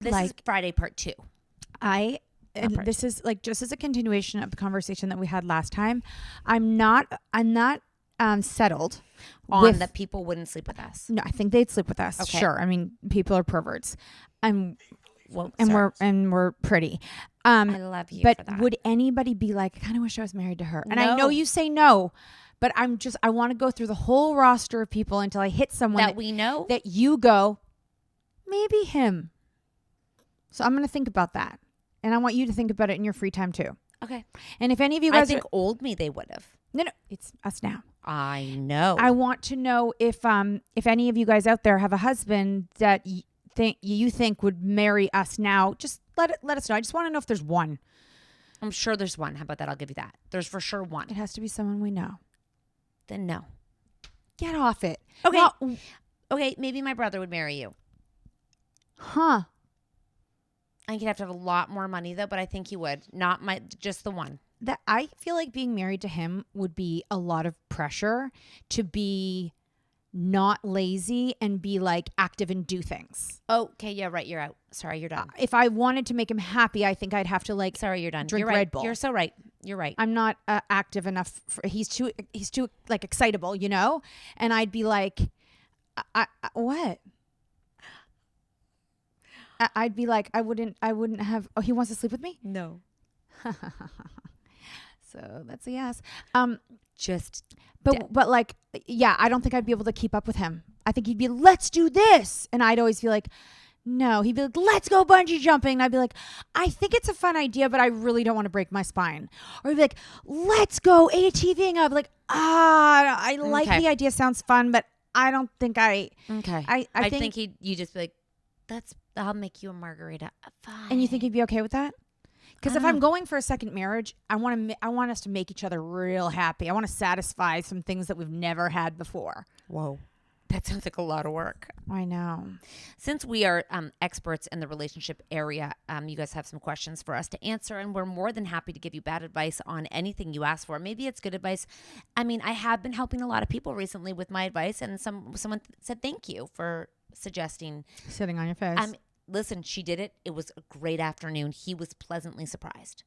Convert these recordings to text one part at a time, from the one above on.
This is Friday part 2. And this is like just as a continuation of the conversation that we had last time. I'm not settled on that people wouldn't sleep with us. No, I think they'd sleep with us. Okay. Sure. I mean, people are perverts. We're pretty. I love you. But for that. Would anybody be like, I kind of wish I was married to her? And I know you say no, but I want to go through the whole roster of people until I hit someone that we know that you go, maybe him. So I'm going to think about that. And I want you to think about it in your free time too. Okay. And if any of you guys old me, they would have. No, it's us now. I know. I want to know if any of you guys out there have a husband that you think would marry us now. Just let us know. I just want to know if there's one. I'm sure there's one. How about that? I'll give you that. There's for sure one. It has to be someone we know. Then no. Get off it. Okay. Okay. Maybe my brother would marry you. Huh. I think he'd have to have a lot more money though, but I think he would. Not just the one. That I feel like being married to him would be a lot of pressure to be not lazy and be like active and do things. Okay, yeah, right. You're out. Sorry, you're done. If I wanted to make him happy, I think I'd have to like. Sorry, you're done. Drink you're right. Red Bull. You're so right. You're right. I'm not active enough. He's too like excitable, you know. And I'd be like, what? I'd be like, I wouldn't have. Oh, he wants to sleep with me? No. So that's a yes. But like, yeah, I don't think I'd be able to keep up with him. I think he'd be, let's do this. And I'd always feel like, no. He'd be like, let's go bungee jumping. And I'd be like, I think it's a fun idea, but I really don't want to break my spine. Or he'd be like, let's go ATVing. I'd be like, I like the idea. Sounds fun, but I don't think I. Okay. I think you just be like, I'll make you a margarita. Fine. And you think he'd be okay with that? Because if I'm going for a second marriage, I want us to make each other real happy. I want to satisfy some things that we've never had before. Whoa. That sounds like a lot of work. I know. Since we are experts in the relationship area, you guys have some questions for us to answer, and we're more than happy to give you bad advice on anything you ask for. Maybe it's good advice. I mean, I have been helping a lot of people recently with my advice, and someone said thank you for suggesting. Sitting on your face. Listen, she did it. It was a great afternoon. He was pleasantly surprised.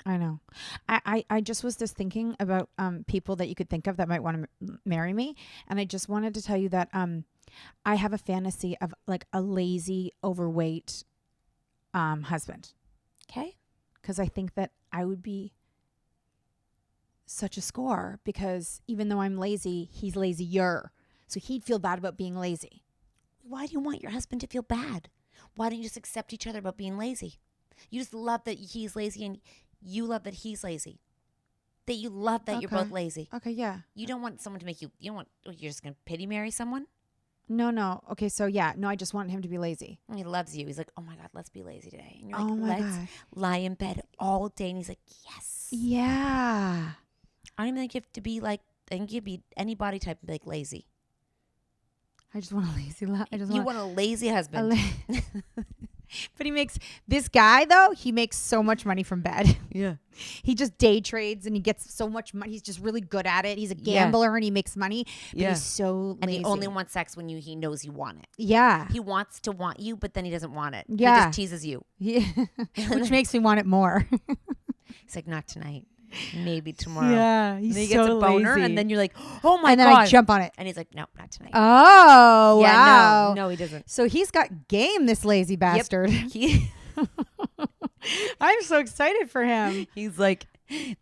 I know. I just was just thinking about people that you could think of that might want to marry me. And I just wanted to tell you that I have a fantasy of like a lazy, overweight husband. Okay. Because I think that I would be such a score because even though I'm lazy, he's lazier. So he'd feel bad about being lazy. Why do you want your husband to feel bad? Why don't you just accept each other about being lazy? You just love that he's lazy and you love that he's lazy. That you love that you're both lazy. Okay, yeah. You don't want someone to make you don't want, you're just going to pity marry someone? No. Okay, so yeah. No, I just want him to be lazy. And he loves you. He's like, oh my God, let's be lazy today. And you're like, let's lie in bed all day. And he's like, yes. Yeah. I don't even think you have to be like, I think you could be any body type and be like lazy. I just want a lazy You want a lazy husband. But this guy though, he makes so much money from bed. Yeah. He just day trades and he gets so much money. He's just really good at it. He's a gambler and he makes money. But he's so lazy. And he only wants sex when he knows you want it. Yeah. He wants to want you, but then he doesn't want it. Yeah. He just teases you. Yeah. Which makes me want it more. He's like, not tonight. Maybe tomorrow. Yeah, he's he gets a boner, lazy. And then you're like, "Oh my God!" And then I jump on it, and he's like, "No, not tonight." Oh, yeah, wow! No, he doesn't. So he's got game, this lazy bastard. Yep. I'm so excited for him. He's like,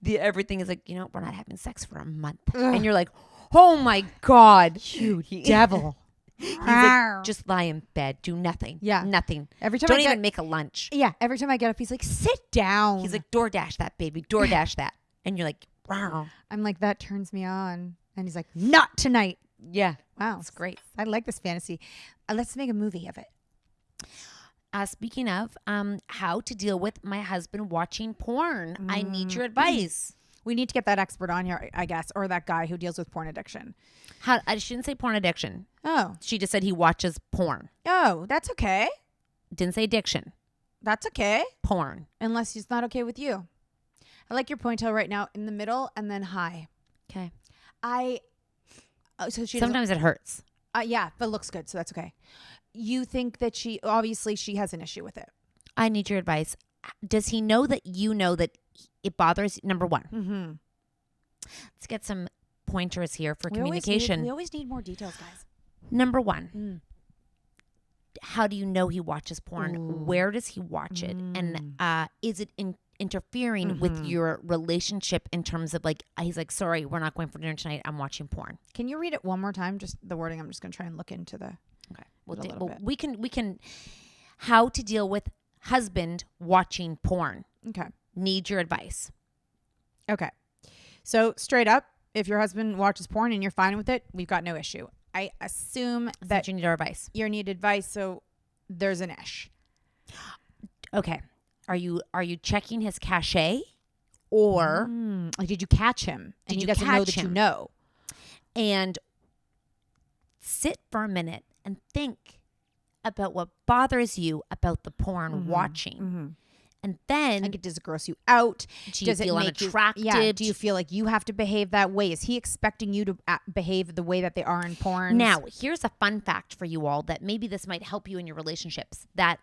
everything is like, we're not having sex for a month, and you're like, "Oh my God, you devil!" He's like, just lie in bed, do nothing. Yeah, nothing. Every time don't even make a lunch. Yeah, every time I get up, he's like, "Sit down." He's like, "DoorDash that, baby, DoorDash that." And you're like, wow. I'm like, that turns me on. And he's like, not tonight. Yeah. Wow. It's great. I like this fantasy. Let's make a movie of it. Speaking of how to deal with my husband watching porn, I need your advice. We need to get that expert on here, I guess, or that guy who deals with porn addiction. I shouldn't say porn addiction. Oh. She just said he watches porn. Oh, that's okay. Didn't say addiction. That's okay. Porn. Unless he's not okay with you. I like your ponytail right now in the middle and then high. Okay. So she sometimes it hurts. Yeah, but it looks good, so that's okay. you think that she has an issue with it. I need your advice. Does he know that you know that it bothers? Number one. Mm-hmm. Let's get some pointers here for communication. We always need more details, guys. Number one. How do you know he watches porn? Ooh. Where does he watch it? And is it interfering with your relationship in terms of like, he's like, sorry, we're not going for dinner tonight. I'm watching porn. Can you read it one more time? Just the wording. I'm just going to try and look into the. Okay. Well, we can. How to deal with husband watching porn? Okay. Need your advice. Okay. So straight up, if your husband watches porn and you're fine with it, we've got no issue. I assume that you need our advice. You need advice, so there's an ish. Okay. Are you checking his cachet, or like did you catch him? And he doesn't know that you know. And sit for a minute and think about what bothers you about the porn watching. And then, like, does it gross you out? Do you feel unattracted? Do you feel like you have to behave that way? Is he expecting you to behave the way that they are in porn? Now, here's a fun fact for you all that maybe this might help you in your relationships. That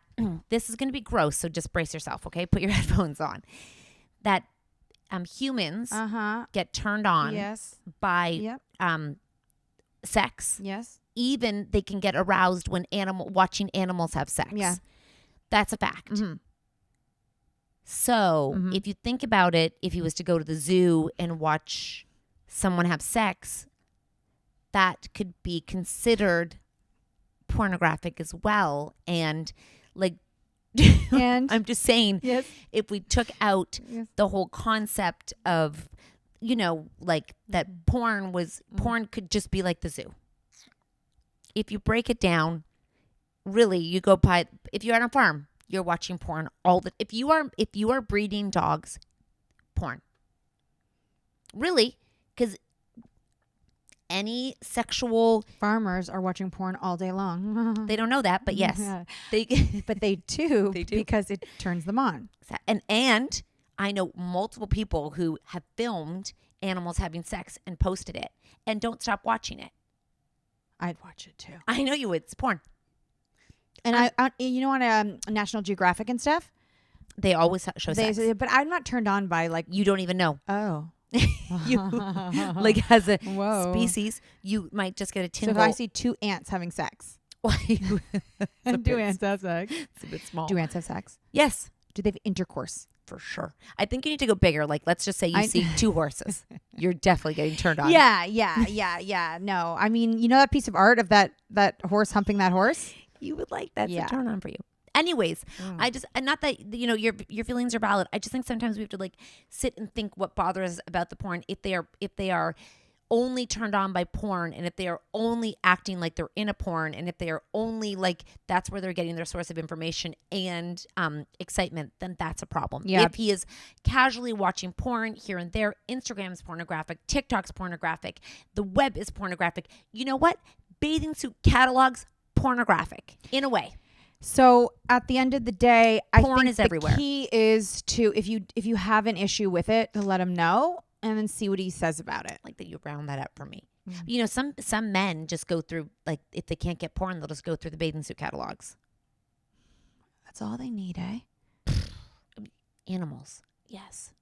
this is going to be gross, so just brace yourself, okay? Put your headphones on. That humans get turned on by sex. Yes. Even they can get aroused when watching animals have sex. Yeah. That's a fact. So if you think about it, if he was to go to the zoo and watch someone have sex, that could be considered pornographic as well. And like, and I'm just saying, if we took out the whole concept of, like that porn could just be like the zoo. If you break it down, really, you go by, if you're on a farm, you're watching porn if you are breeding dogs, porn. Really, because any sexual farmers are watching porn all day long. They don't know that, but yes, but they do because it turns them on. And I know multiple people who have filmed animals having sex and posted it and don't stop watching it. I'd watch it too. I know you would. It's porn. And I on National Geographic and stuff, they always show sex. But I'm not turned on by like you don't even know. Oh, like as a species, you might just get a tingle. So if I see two ants having sex, do ants have sex? It's a bit small. Do ants have sex? Yes. Do they have intercourse? For sure. I think you need to go bigger. Like, let's just say you see two horses. You're definitely getting turned on. Yeah. No, I mean, that piece of art of that horse humping that horse? You would like that's a turn on for you. Anyways, not that your feelings are valid. I just think sometimes we have to like sit and think what bothers us about the porn if they are only turned on by porn, and if they are only acting like they're in a porn, and if they are only like that's where they're getting their source of information and excitement, then that's a problem. Yeah. If he is casually watching porn here and there, Instagram's pornographic, TikTok's pornographic, the web is pornographic. You know what? Bathing suit catalogs, pornographic in a way. So at the end of the day, porn I think is everywhere. The key is to if you have an issue with it, to let him know and then see what he says about it. Like that you round that up for me. Some men just go through, like, if they can't get porn, they'll just go through the bathing suit catalogs. That's all they need, eh? Animals. Yes.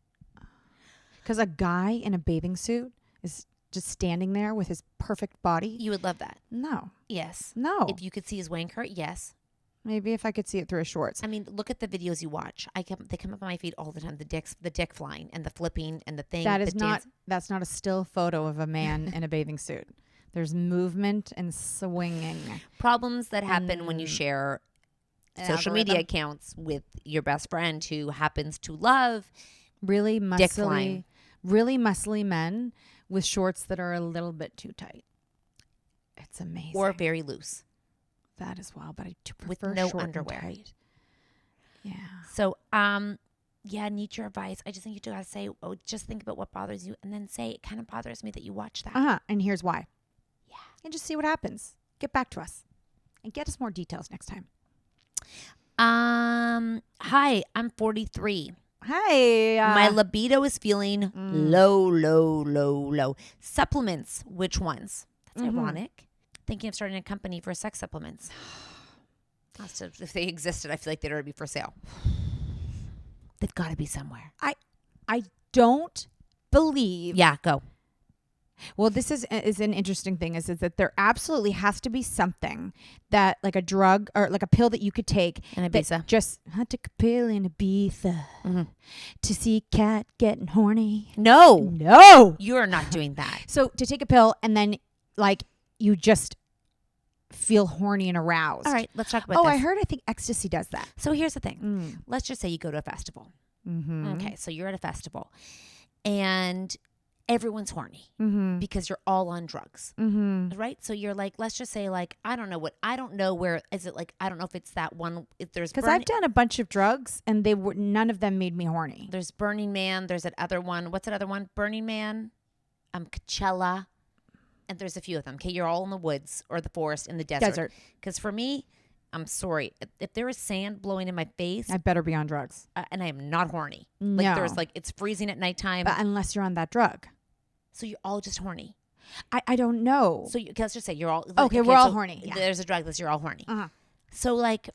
Because a guy in a bathing suit is just standing there with his perfect body. You would love that. No. Yes. No. If you could see his wanker, yes. Maybe if I could see it through his shorts. I mean, look at the videos you watch. They come up on my feed all the time. The dick flying and the flipping and the thing. That's not a still photo of a man in a bathing suit. There's movement and swinging. Problems that happen when you share social media accounts with your best friend who happens to love really dick flying. Really muscly men with shorts that are a little bit too tight. It's amazing. Or very loose. That as well, but I do prefer with no short underwear. And tight. Yeah. So, need your advice. I just think you gotta say, just think about what bothers you, and then say, it kind of bothers me that you watch that. And here's why. Yeah. And just see what happens. Get back to us, and get us more details next time. Hi, I'm 43. Hi. My libido is feeling low. Supplements, which ones? That's ironic. Thinking of starting a company for sex supplements. So if they existed, I feel like they'd already be for sale. They've got to be somewhere. I don't believe. Yeah, go. Well, this is an interesting thing is that there absolutely has to be something that like a drug or like a pill that you could take. In Ibiza. Just I took a pill in Ibiza to see Cat getting horny. No. You are not doing that. So to take a pill and then like you just feel horny and aroused. All right, let's talk about this. I think ecstasy does that. So here's the thing. Let's just say you go to a festival. Mm-hmm. Okay, so you're at a festival and everyone's horny because you're all on drugs, right? So you're like, let's just say like, I don't know where, is it like, I don't know if it's that one, if there's because I've done a bunch of drugs and none of them made me horny. There's Burning Man, there's that other one. What's that other one? Burning Man, Coachella, and there's a few of them. Okay, you're all in the woods or the forest in the desert. Because for me, I'm sorry, if there is sand blowing in my face, I better be on drugs. And I am not horny. No. Like there's like, it's freezing at nighttime. But unless you're on that drug. So you're all just horny. I don't know. So let's just say you're all okay. We're all horny. Yeah. There's a drug that you're all horny. So like,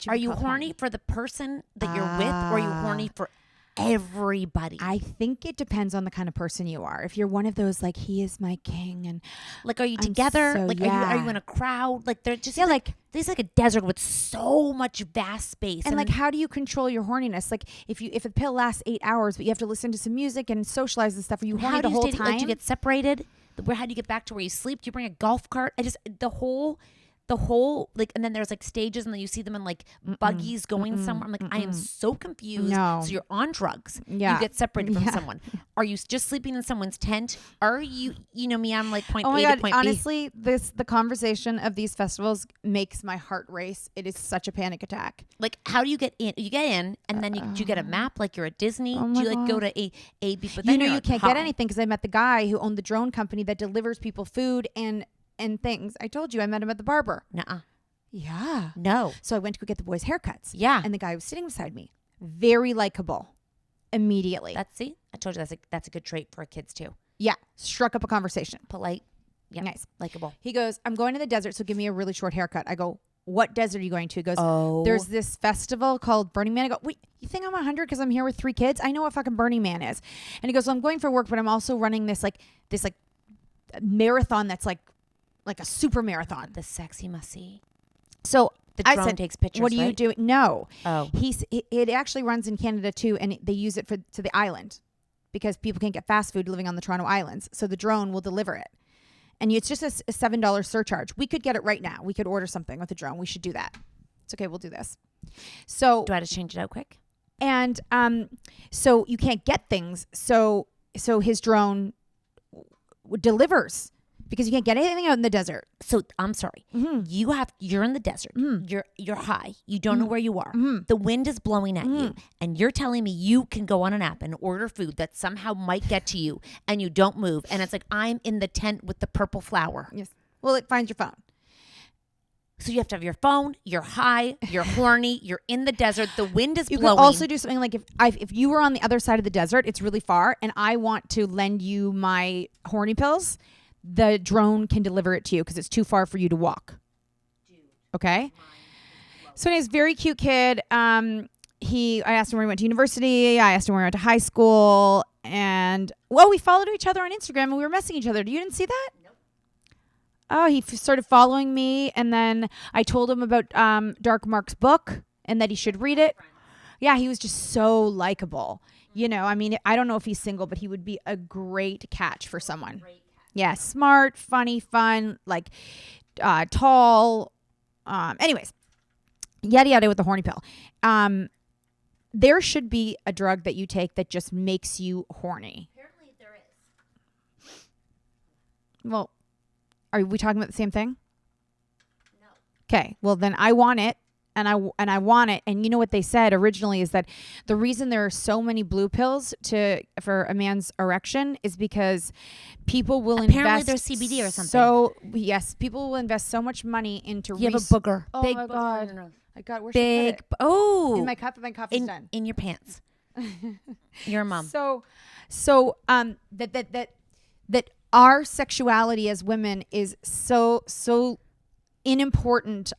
are you horny for the person that you're with, or are you horny for everybody? I think it depends on the kind of person you are. If you're one of those like he is my king and like, are you together? So, like, yeah. are you in a crowd? Like they're just like there's like a desert with so much vast space. And like, how do you control your horniness? Like if a pill lasts 8 hours, but you have to listen to some music and socialize and stuff, are you horny the whole time? Like, do you get separated? How do you get back to where you sleep? Do you bring a golf cart? The whole like, and then there's like stages, and then you see them in like buggies going somewhere. I'm like, I am so confused. No. So you're on drugs. Yeah. You get separated from someone. Are you just sleeping in someone's tent? Are you know me? I'm like point oh my A God, to point honestly, B. The conversation of these festivals makes my heart race. It is such a panic attack. Like, how do you get in? You get in, and then do you get a map like you're at Disney? Oh do you my like God. go to A B? But then you can't get anything because I met the guy who owned the drone company that delivers people food and things. I told you I met him at the barber. Nuh-uh. Yeah. No. So I went to go get the boys' haircuts. Yeah. And the guy was sitting beside me. Very likable. Immediately. I told you that's a good trait for kids too. Yeah. Struck up a conversation. Polite. Yeah. Nice. Likable. He goes, I'm going to the desert, so give me a really short haircut. I go, what desert are you going to? He goes, oh, there's this festival called Burning Man. I go, wait, you think I'm 100 because I'm here with 3 kids? I know what fucking Burning Man is. And he goes, well, I'm going for work, but I'm also running this marathon that's like a super marathon. The sexy must see. So the drone takes pictures. What do you do? No. Oh. It actually runs in Canada too, and they use it to the island because people can't get fast food living on the Toronto Islands. So the drone will deliver it. And it's just a $7 surcharge. We could get it right now. We could order something with a drone. We should do that. It's okay. We'll do this. So do I have to change it out quick? And so you can't get things. So his drone delivers because you can't get anything out in the desert. So I'm sorry. You're in the desert. You're high. You don't know where you are. The wind is blowing at you, and you're telling me you can go on an app and order food that somehow might get to you, and you don't move. And it's like, I'm in the tent with the purple flower. Yes. Well, it finds your phone. So you have to have your phone. You're high. You're horny. You're in the desert. The wind is blowing. You could also do something like if you were on the other side of the desert, it's really far, and I want to lend you my horny pills. The drone can deliver it to you because it's too far for you to walk. Okay. So anyways, very cute kid. I asked him where he went to university. I asked him where he went to high school. And, we followed each other on Instagram and we were messaging each other. You didn't see that? Nope. Oh, he started following me. And then I told him about Dark Mark's book and that he should read it. Yeah, he was just so likable. You know, I mean, I don't know if he's single, but he would be a great catch for someone. Yeah, smart, funny, fun, like tall. Anyways, yada yada with the horny pill. There should be a drug that you take that just makes you horny. Apparently there is. Well, are we talking about the same thing? No. Okay, well then I want it. And I want it. And you know what they said originally is that the reason there are so many blue pills for a man's erection is because people will apparently invest. there's CBD or something. So yes, people will invest so much money into. You have a booger. Oh big my booger. God! No. I got where big. should I put it? Oh, in my cup. My coffee's done. In your pants. You're a mom. So that our sexuality as women is so unimportant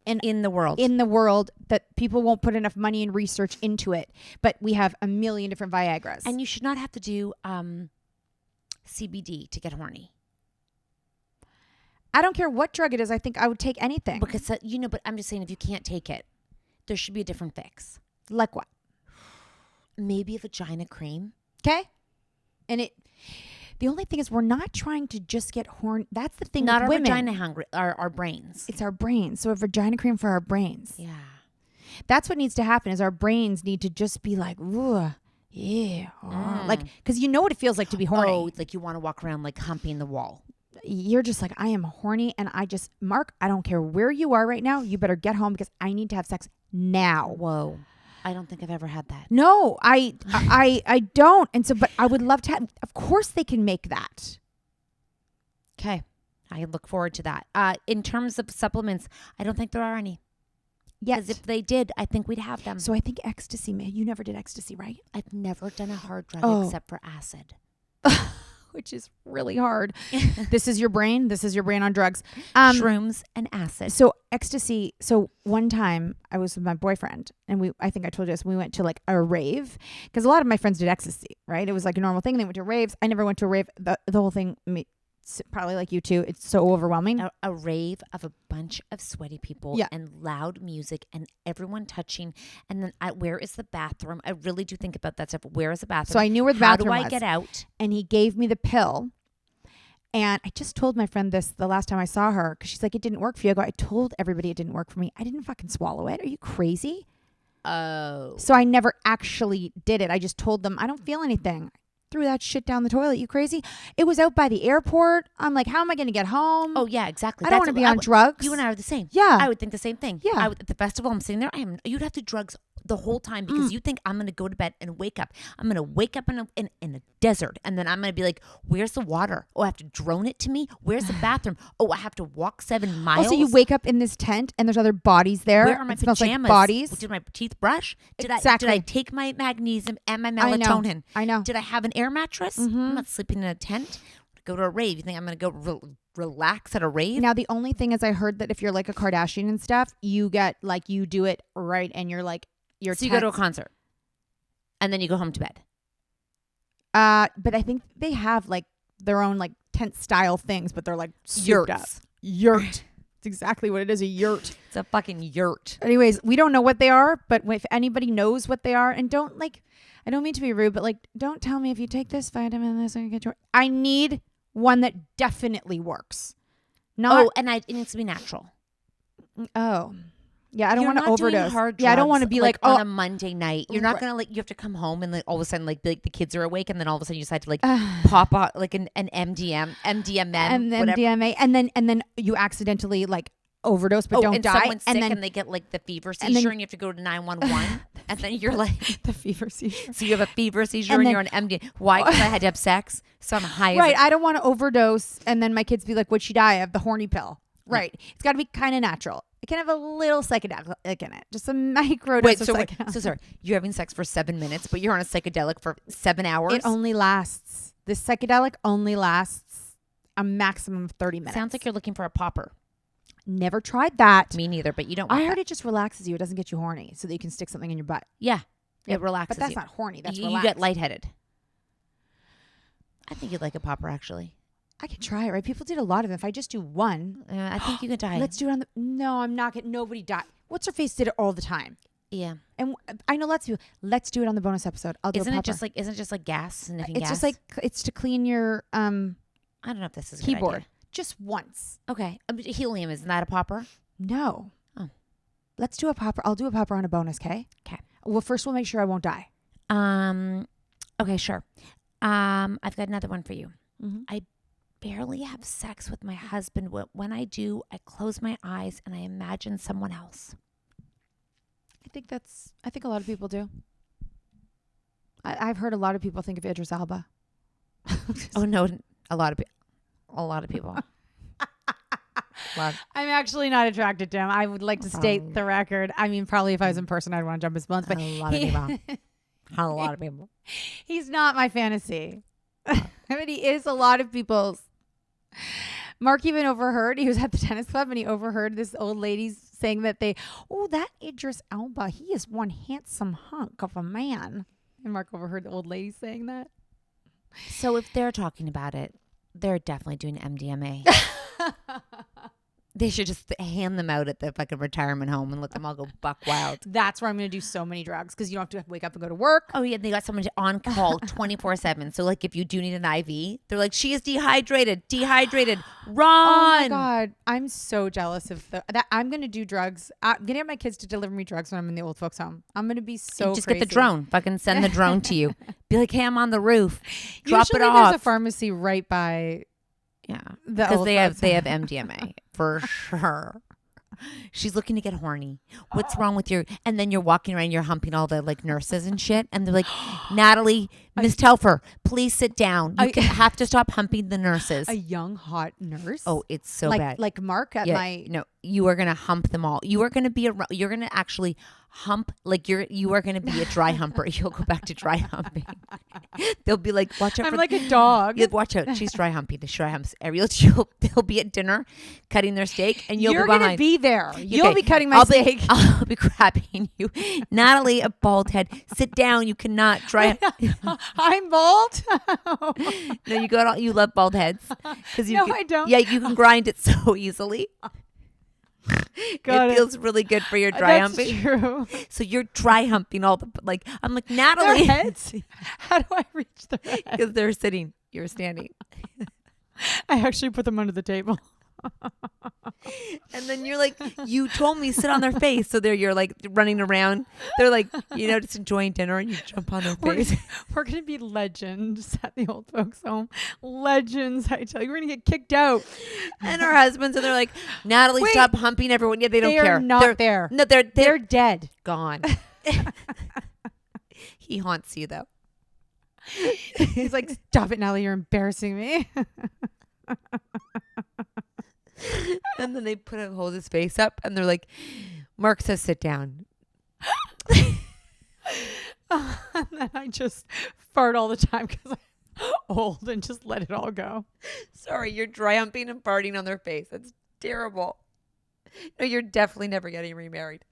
in the world. that people won't put enough money and research into it. But we have a million different Viagras. And you should not have to do CBD to get horny. I don't care what drug it is. I think I would take anything. Because, but I'm just saying if you can't take it, there should be a different fix. Like what? Maybe a vagina cream. Okay. And the only thing is we're not trying to just get horny. That's the thing Not with our women. vagina hungry, our brains. It's our brains. So a vagina cream for our brains. Yeah. That's what needs to happen is our brains need to just be like, ooh, yeah. Like, because you know what it feels like to be horny. Oh, like you want to walk around like humping the wall. You're just like, I am horny. And Mark, I don't care where you are right now. You better get home because I need to have sex now. Whoa. I don't think I've ever had that. No, I don't. And so, but I would love to have, of course they can make that. Okay. I look forward to that. In terms of supplements, I don't think there are any. Yes. Because if they did, I think we'd have them. So I think ecstasy, man, you never did ecstasy, right? I've never done a hard drug except for acid. Which is really hard. This is your brain. This is your brain on drugs. Shrooms and acid. So ecstasy. So one time I was with my boyfriend and I think I told you this, we went to like a rave because a lot of my friends did ecstasy, right? It was like a normal thing. They went to raves. I never went to a rave. The whole thing, probably like you too, it's so overwhelming. A rave of a bunch of sweaty people and loud music and everyone touching. And then where is the bathroom? I really do think about that stuff. Where is the bathroom? So I knew where the bathroom was. How do I get out? And he gave me the pill. And I just told my friend this the last time I saw her because she's like, it didn't work for you. I told everybody it didn't work for me. I didn't fucking swallow it. Are you crazy? Oh. So I never actually did it. I just told them, I don't feel anything. Threw that shit down the toilet. You crazy? It was out by the airport. I'm like, how am I going to get home? Oh yeah, exactly. I don't want to be on drugs. You and I are the same. Yeah. I would think the same thing. Yeah. At the festival, I'm sitting there. You'd have to drugs the whole time because you think I'm going to go to bed and wake up. I'm going to wake up in a desert and then I'm going to be like, where's the water? Oh, I have to drone it to me. Where's the bathroom? Oh, I have to walk 7 miles. Also, you wake up in this tent and there's other bodies there. Where are my pajamas? Like bodies. Did my teeth brush? Did Exactly. I take my magnesium and my melatonin? I know. Did I have an air mattress? I'm not sleeping in a tent. Go to a rave. You think I'm going to go relax at a rave? Now, the only thing is I heard that if you're like a Kardashian and stuff, you get like, you do it right and you're like, so you go to a concert and then you go home to bed. But I think they have like their own like tent style things, but they're like yurts. Yurt. It's exactly what it is, a yurt. It's a fucking yurt. Anyways, we don't know what they are, but if anybody knows what they are, and don't like, I don't mean to be rude, but like, don't tell me if you take this vitamin, this, and get your. I need one that definitely works. Not. Oh, and it needs to be natural. Oh. Yeah, I don't want to You're not doing overdose. hard Yeah, I don't drugs, want to be like on oh, a Monday night. You're not gonna like. You have to come home and like all of a sudden like the kids are awake and then all of a sudden you decide to like pop out like an MDMA, MDMA, and then you accidentally like overdose but don't and die, someone's sick and then and they get like the fever seizure and you have to go to 911 and then you're like the fever seizure. So you have a fever seizure and you're on MDMA. Why? Because I had to have sex, so I'm high. Right, I don't want to overdose and then my kids be like, "What'd she die of?" The horny pill. Right, it's got to be kind of natural. It can have a little psychedelic in it, just a micro dose. So sorry, you're having sex for 7 minutes, but you're on a psychedelic for 7 hours. It only lasts. This psychedelic only lasts a maximum of 30 minutes. Sounds like you're looking for a popper. Never tried that. Me neither, but you don't. I heard it just relaxes you. It doesn't get you horny, so that you can stick something in your butt. Yeah, it relaxes. But that's you. not horny. That's you relaxed. get lightheaded. I think you'd like a popper, actually. I could try it, right? People did a lot of them. If I just do one, I think you could die. Let's do it on the. No, I'm not getting. Nobody died. What's her face did it all the time. Yeah, and I know lots of people. Let's do it on the bonus episode. I'll do. Isn't a it just like? Isn't it just like gas sniffing It's gas? just like it's to clean your I don't know if this is a good keyboard. idea. Just once. Okay, helium isn't that a popper? No. Oh, let's do a popper. I'll do a popper on a bonus. Okay. Okay. Well, first we'll make sure I won't die. Okay, sure. I've got another one for you. Mm-hmm. I barely have sex with my husband. When I do, I close my eyes and I imagine someone else. I think a lot of people do. I've heard a lot of people think of Idris Elba. Oh no, a lot of people. I'm actually not attracted to him. I would like to state the record. I mean, probably if I was in person, I'd want to jump his bones. But a lot of people. A lot of people. He's not my fantasy. But he is a lot of people's. Mark even overheard. He was at the tennis club and he overheard this old lady saying that that Idris Elba, he is one handsome hunk of a man. And Mark overheard the old lady saying that. So if they're talking about it, they're definitely doing MDMA. They should just hand them out at the fucking retirement home and let them all go buck wild. That's where I'm going to do so many drugs because you don't have to wake up and go to work. Oh, yeah. They got someone on call 24/7. So, like, if you do need an IV, they're like, she is dehydrated. Run. Oh, my God. I'm so jealous of that. I'm going to do drugs. I'm going to get my kids to deliver me drugs when I'm in the old folks' home. I'm going to be so just crazy. get the drone. Fucking send the drone to you. Be like, hey, I'm on the roof. Drop Usually it off. There's a pharmacy right by. Yeah, The because old they have folks' MDMA for sure. She's looking to get horny. What's wrong with your? And then you're walking around, you're humping all the like nurses and shit, and they're like, Natalie, Miss Telfer, please sit down. You have to stop humping the nurses. A young hot nurse. Oh, it's so like, bad. Like Mark at my. No, you are gonna hump them all. You are gonna be you're gonna actually hump, like you are gonna be a dry humper. You'll go back to dry humping. They'll be like, watch out. I'm like a dog. Watch out. She's dry humping. The dry humps. They'll be at dinner cutting their steak, and you're You're be behind. gonna be there. You'll be cutting my steak. I'll be grabbing you, Natalie. A bald head. Sit down. You cannot dry. I'm bald. No, you love bald heads because No, I don't. Yeah, you can grind it so easily. It feels really good for your dry That's humping. true. So you're dry humping all the I'm like, Natalie. Their heads? How do I reach their heads? Because they're sitting, you're standing. I actually put them under the table. And then you're like, you told me sit on their face. So you're like running around. They're like, just enjoying dinner, and you jump on their face. We're gonna be legends at the old folks' home. Legends, I tell you, we're gonna get kicked out. And our husbands, and they're like, Natalie, Wait, stop humping everyone. Yeah, they don't are care. Not there. No, they're dead. gone. He haunts you though. He's like, stop it, Natalie, you're embarrassing me. And then they hold his face up, and they're like, Mark says sit down. And then I just fart all the time because I'm old and just let it all go. Sorry, you're dry humping and farting on their face. That's terrible. No, you're definitely never getting remarried.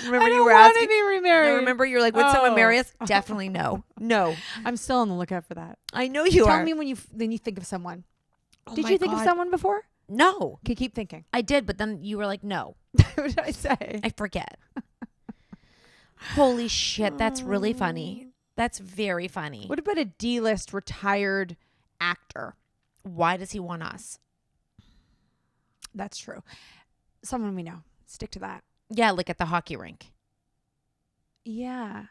Remember you were asking to be remarried. No, remember you're like, would someone marry us? Definitely no. No. I'm still on the lookout for that. I know you are. Tell me when you think of someone. Oh Did my you think of God. someone before? No. Okay, keep thinking. I did, but then you were like, no. What did I say? I forget. Holy shit, that's really funny. That's very funny. What about a D-list retired actor? Why does he want us? That's true. Someone we know. Stick to that. Yeah, like at the hockey rink. Yeah.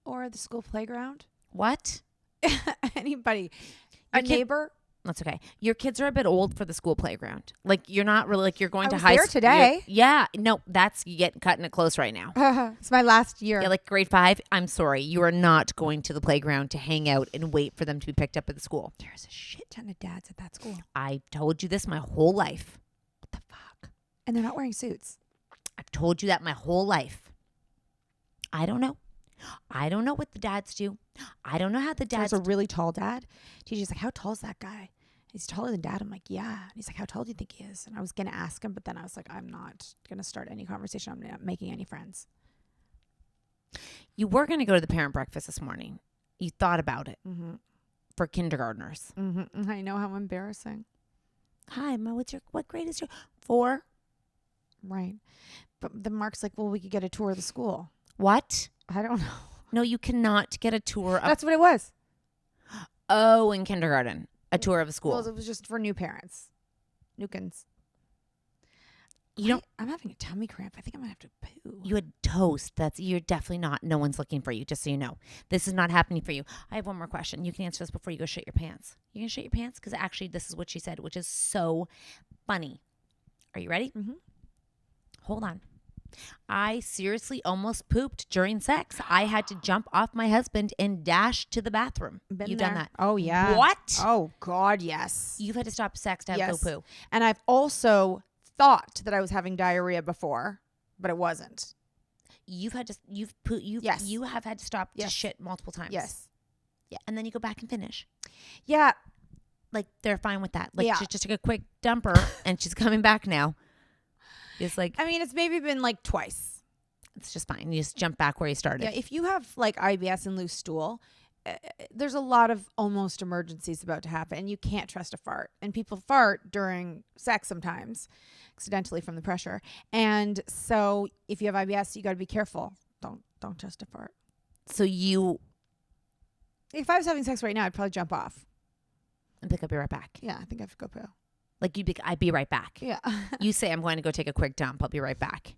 Or the school playground. What? Anybody. Your A kid- neighbor. That's okay. Your kids are a bit old for the school playground. Like, you're not really, like, you're going I to was high there school. today. Yeah. No, you cutting it close right now. It's my last year. Yeah, like grade 5. I'm sorry. You are not going to the playground to hang out and wait for them to be picked up at the school. There's a shit ton of dads at that school. I told you this my whole life. What the fuck? And they're not wearing suits. I've told you that my whole life. I don't know. I don't know what the dads do. I don't know how the dads There's a really tall dad. TJ's like, how tall is that guy? He's taller than dad. I'm like, yeah. And he's like, how tall do you think he is? And I was going to ask him, but then I was like, I'm not going to start any conversation. I'm not making any friends. You were going to go to the parent breakfast this morning. You thought about it Mm-hmm. for kindergartners. Mm-hmm. I know how embarrassing. Hi, Ma, what grade is your 4? Right. But then Mark's like, well, we could get a tour of the school. What? I don't know. No, you cannot get a tour of. That's what it was. Oh, in kindergarten. A tour of a school. Well, it was just for new parents. Newkins. I'm having a tummy cramp. I think I'm going to have to poo. You had toast. You're definitely not. No one's looking for you, just so you know. This is not happening for you. I have one more question. You can answer this before you go shit your pants. You can shit your pants? Because actually, this is what she said, which is so funny. Are you ready? Mm-hmm. Hold on. I seriously almost pooped during sex. I had to jump off my husband and dash to the bathroom. You've done that. Oh, yeah. What? Oh, God, yes. You've had to stop sex to have Yes. go poo. And I've also thought that I was having diarrhea before, but it wasn't. Yes. You have had to stop to Yes. shit multiple times. Yes. Yeah. And then you go back and finish. Yeah. Like, they're fine with that. Like, Yeah. she just took a quick dumper and she's coming back now. It's like, I mean, it's maybe been like twice. it's just fine. You just jump back where you started. Yeah, if you have like IBS and loose stool, there's a lot of almost emergencies about to happen, and you can't trust a fart. And people fart during sex sometimes, accidentally from the pressure. And so, if you have IBS, you got to be careful. Don't trust a fart. So you If I was having sex right now, I'd probably jump off. and pick up, be right back. Yeah, I think I have to go poo. Like I'd be right back. Yeah. You say, I'm going to go take a quick dump. I'll be right back.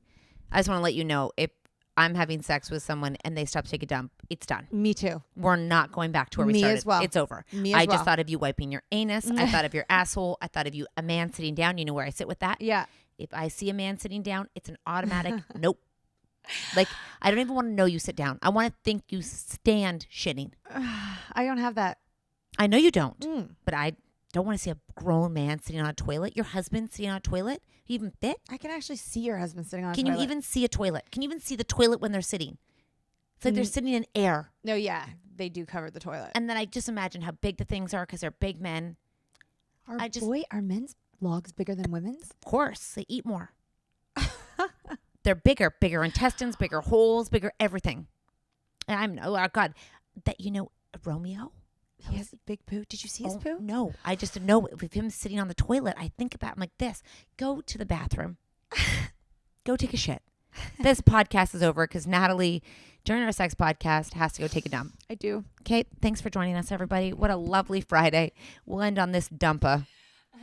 I just want to let you know, if I'm having sex with someone and they stop to take a dump, it's done. Me too. We're not going back to where we Me started. as well. It's over. Me as I well. just thought of you wiping your anus. I thought of your asshole. I thought of you, a man sitting down. You know where I sit with that? Yeah. If I see a man sitting down, it's an automatic nope. Like, I don't even want to know you sit down. I want to think you stand shitting. I don't have that. I know you don't, but I don't want to see a grown man sitting on a toilet. Your husband sitting on a toilet? You even fit? I can actually see your husband sitting on a Can toilet. you even see a toilet? Can you even see the toilet when they're sitting? It's like they're sitting in air. No, yeah. They do cover the toilet. And then I just imagine how big the things are because they're big men. Are men's logs bigger than women's? Of course, they eat more. They're bigger intestines, bigger holes, bigger everything. And oh God, that Romeo. He has a big poo. Did you see his poo? No, I just know with him sitting on the toilet, I think about him like this. Go to the bathroom. Go take a shit. This podcast is over because Natalie, during our sex podcast, has to go take a dump. I do. Okay, thanks for joining us, everybody. What a lovely Friday. We'll end on this dumpa.